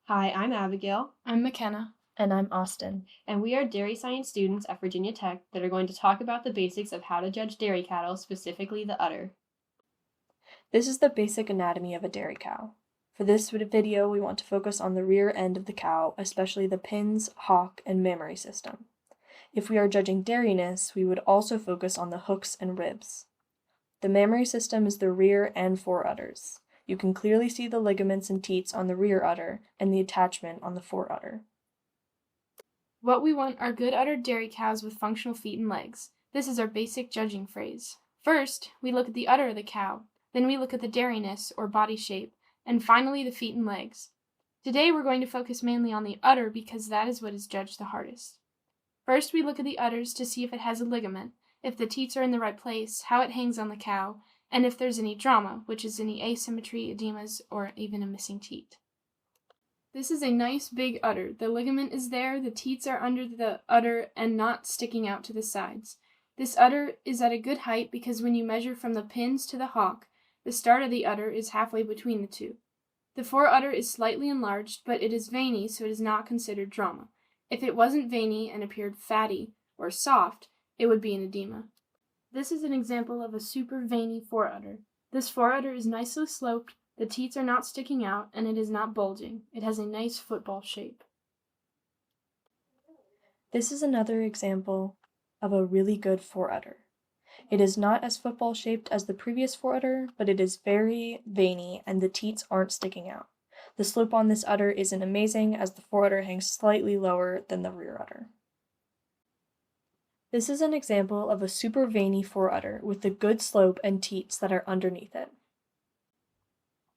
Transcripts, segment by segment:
Hi, I'm Abigail. I'm McKenna. And I'm Austin. And we are dairy science students at Virginia Tech that are going to talk about the basics of how to judge dairy cattle, specifically the udder. This is the basic anatomy of a dairy cow. For this video, we want to focus on the rear end of the cow, especially the pins, hock, and mammary system. If we are judging dairiness, we would also focus on the hooks and ribs. The mammary system is the rear and fore udders. You can clearly see the ligaments and teats on the rear udder and the attachment on the fore udder. What we want are good uddered dairy cows with functional feet and legs. This is our basic judging phrase. First, we look at the udder of the cow. Then we look at the dairiness, or body shape, and finally the feet and legs. Today we're going to focus mainly on the udder because that is what is judged the hardest. First, we look at the udders to see if it has a ligament, if the teats are in the right place, how it hangs on the cow, and if there's any drama, which is any asymmetry, edemas, or even a missing teat. This is a nice big udder. The ligament is there, the teats are under the udder and not sticking out to the sides. This udder is at a good height because when you measure from the pins to the hock, the start of the udder is halfway between the two. The fore udder is slightly enlarged, but it is veiny, so it is not considered drama. If it wasn't veiny and appeared fatty or soft, it would be an edema. This is an example of a super veiny fore udder. This fore udder is nicely sloped, the teats are not sticking out, and it is not bulging. It has a nice football shape. This is another example of a really good fore udder. It is not as football shaped as the previous fore udder, but it is very veiny and the teats aren't sticking out. The slope on this udder isn't amazing as the fore udder hangs slightly lower than the rear udder. This is an example of a super veiny fore udder with a good slope and teats that are underneath it.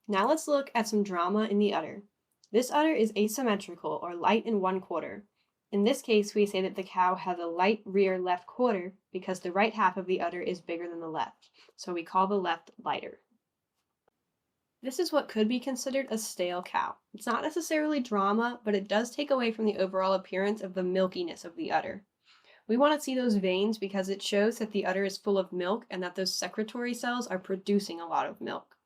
Now let's look at some drama in the udder. This udder is asymmetrical, or light in one quarter. In this case, we say that the cow has a light rear left quarter because the right half of the udder is bigger than the left, so we call the left lighter. This is what could be considered a stale cow. It's not necessarily drama, but it does take away from the overall appearance of the milkiness of the udder. We want to see those veins because it shows that the udder is full of milk and that those secretory cells are producing a lot of milk.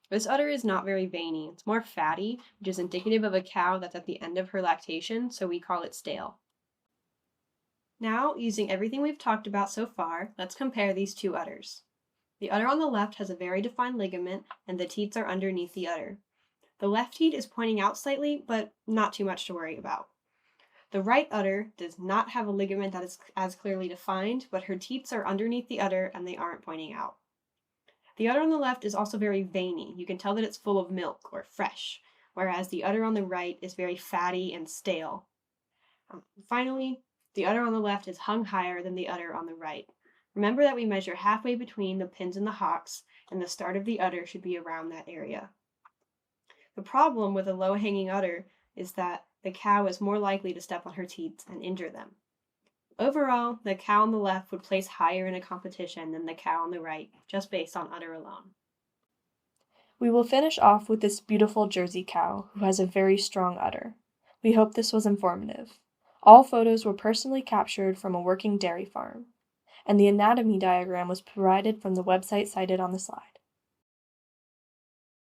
This udder is not very veiny. It's more fatty, which is indicative of a cow that's at the end of her lactation, so we call it stale. Now, using everything we've talked about so far, let's compare these two udders. The udder on the left has a very defined ligament, and the teats are underneath the udder. The left teat is pointing out slightly, but not too much to worry about. The right udder does not have a ligament that is as clearly defined, but her teats are underneath the udder and they aren't pointing out. The udder on the left is also very veiny. You can tell that it's full of milk or fresh, whereas the udder on the right is very fatty and stale. Finally, the udder on the left is hung higher than the udder on the right. Remember that we measure halfway between the pins and the hocks, and the start of the udder should be around that area. The problem with a low-hanging udder is that the cow is more likely to step on her teats and injure them. Overall, the cow on the left would place higher in a competition than the cow on the right, just based on udder alone. We will finish off with this beautiful Jersey cow who has a very strong udder. We hope this was informative. All photos were personally captured from a working dairy farm, and the anatomy diagram was provided from the website cited on the slide.